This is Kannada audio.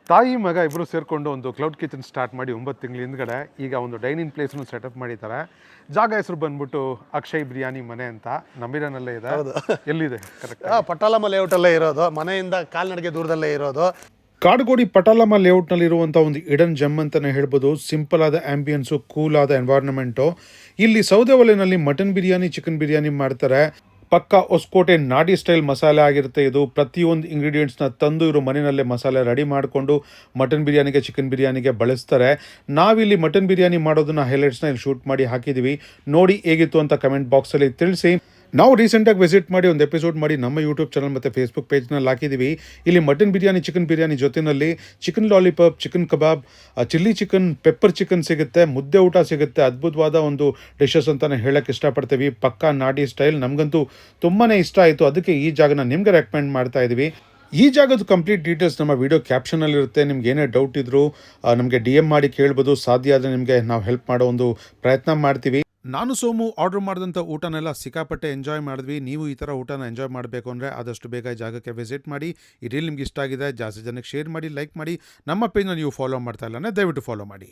ತಾಯಿ ಮಗ ಇಬ್ಬರು ಸೇರಿಕೊಂಡು ಒಂದು ಕ್ಲೌಡ್ ಕಿಚನ್ ಸ್ಟಾರ್ಟ್ ಮಾಡಿ 9 ತಿಂಗಳ ಹಿಂದ್ಗಡೆ ಈಗ ಒಂದು ಡೈನಿಂಗ್ ಪ್ಲೇಸ್ನು ಸೆಟಪ್ ಮಾಡಿದ್ದಾರೆ. ಜಾಗ ಹೆಸರು ಬಂದ್ಬಿಟ್ಟು ಅಕ್ಷಯ್ ಬಿರಿಯಾನಿ ಮನೆ ಅಂತ ನಮ್ಮಿರನಲ್ಲೇ ಇದೆ. ಎಲ್ಲಿದೆ ಕರೆಕ್ಟ್? ಪಟಾಲಮ್ಮ ಲೇಔಟಲ್ಲೇ ಇರೋದು, ಮನೆಯಿಂದ ಕಾಲ್ನಡಿಗೆ ದೂರದಲ್ಲೇ ಇರೋದು. ಕಾಡುಗೋಡಿ ಪಟಾಲಮ್ಮ ಲೇಔಟ್ನಲ್ಲಿರುವಂಥ ಒಂದು ಇಡನ್ ಜಮ್ ಅಂತಲೇ ಹೇಳ್ಬೋದು. ಸಿಂಪಲ್ ಆದ ಆ್ಯಂಬಿಯನ್ಸು, ಕೂಲ್ ಆದ ಎನ್ವೈರ್ನ್ಮೆಂಟು. ಇಲ್ಲಿ ಸೌದೆ ಒಲೆಯಲ್ಲಿ ಮಟನ್ ಬಿರಿಯಾನಿ, ಚಿಕನ್ ಬಿರಿಯಾನಿ ಮಾಡ್ತಾರೆ. ಪಕ್ಕಾ ಹೊಸಕೋಟೆ ನಾಡಿ ಸ್ಟೈಲ್ ಮಸಾಲೆ ಆಗಿರುತ್ತೆ ಇದು. ಪ್ರತಿಯೊಂದು ಇಂಗ್ರೀಡಿಯೆಂಟ್ಸ್ನ ತಂದು ಇವರು ಮನೆಯಲ್ಲೇ ಮಸಾಲೆ ರೆಡಿ ಮಾಡಿಕೊಂಡು ಮಟನ್ ಬಿರಿಯಾನಿಗೆ, ಚಿಕನ್ ಬಿರಿಯಾನಿಗೆ ಬಳಸ್ತಾರೆ. ನಾವಿಲ್ಲಿ ಮಟನ್ ಬಿರಿಯಾನಿ ಮಾಡೋದನ್ನ ಹೈಲೈಟ್ಸ್ನ ಇಲ್ಲಿ ಶೂಟ್ ಮಾಡಿ ಹಾಕಿದ್ದೀವಿ. ನೋಡಿ ಹೇಗಿತ್ತು ಅಂತ ಕಮೆಂಟ್ ಬಾಕ್ಸಲ್ಲಿ ತಿಳಿಸಿ. ನಾವು ರೀಸೆಂಟಾಗಿ ವಿಸಿಟ್ ಮಾಡಿ ಒಂದು ಎಪಿಸೋಡ್ ಮಾಡಿ ನಮ್ಮ ಯೂಟ್ಯೂಬ್ ಚಾನಲ್ ಮತ್ತು ಫೇಸ್ಬುಕ್ ಪೇಜ್ನಲ್ಲಿ ಹಾಕಿದ್ದೀವಿ. ಇಲ್ಲಿ ಮಟನ್ ಬಿರಿಯಾನಿ, ಚಿಕನ್ ಬಿರಿಯಾನಿ ಜೊತೆಯಲ್ಲಿ ಚಿಕನ್ ಲಾಲಿಪಾಪ್, ಚಿಕನ್ ಕಬಾಬ್, ಚಿಲ್ಲಿ ಚಿಕನ್, ಪೆಪ್ಪರ್ ಚಿಕನ್ ಸಿಗುತ್ತೆ, ಮುದ್ದೆ ಊಟ ಸಿಗುತ್ತೆ. ಅದ್ಭುತವಾದ ಒಂದು ಡಿಶಸ್ ಅಂತಲೇ ಹೇಳೋಕ್ಕೆ ಇಷ್ಟಪಡ್ತೀವಿ. ಪಕ್ಕಾ ನಾಡಿ ಸ್ಟೈಲ್ ನಮಗಂತೂ ತುಂಬಾ ಇಷ್ಟ ಆಯಿತು. ಅದಕ್ಕೆ ಈ ಜಾಗನ ನಿಮಗೆ ರೆಕಮೆಂಡ್ ಮಾಡ್ತಾ ಇದ್ದೀವಿ. ಈ ಜಾಗದ ಕಂಪ್ಲೀಟ್ ಡೀಟೇಲ್ಸ್ ನಮ್ಮ ವಿಡಿಯೋ ಕ್ಯಾಪ್ಷನಲ್ಲಿರುತ್ತೆ. ನಿಮ್ಗೆ ಏನೇ ಡೌಟ್ ಇದ್ದರೂ ನಮಗೆ DM ಮಾಡಿ ಕೇಳ್ಬೋದು. ಸಾಧ್ಯ ಆದರೆ ನಿಮಗೆ ನಾವು ಹೆಲ್ಪ್ ಮಾಡೋ ಒಂದು ಪ್ರಯತ್ನ ಮಾಡ್ತೀವಿ. ನಾನು ಸೋಮು ಆರ್ಡರ್ ಮಾಡಿದಂಥ ಊಟನೆಲ್ಲ ಸಿಕ್ಕಾಪಟ್ಟೆ ಎಂಜಾಯ್ ಮಾಡಿದ್ವಿ. ನೀವು ಈ ಥರ ಊಟನ ಎಂಜಾಯ್ ಮಾಡಬೇಕು ಅಂದರೆ ಆದಷ್ಟು ಬೇಗ ಈ ಜಾಗಕ್ಕೆ ವಿಸಿಟ್ ಮಾಡಿ. ಈ ರೀಲ್ ನಿಮ್ಗೆ ಇಷ್ಟ ಆಗಿದೆ, ಜಾಸ್ತಿ ಜನಕ್ಕೆ ಶೇರ್ ಮಾಡಿ, ಲೈಕ್ ಮಾಡಿ. ನಮ್ಮ ಪೇಜ್ನ ನೀವು ಫಾಲೋ ಮಾಡ್ತಾ ಇಲ್ಲ ಅಂದರೆ ದಯವಿಟ್ಟು ಫಾಲೋ ಮಾಡಿ.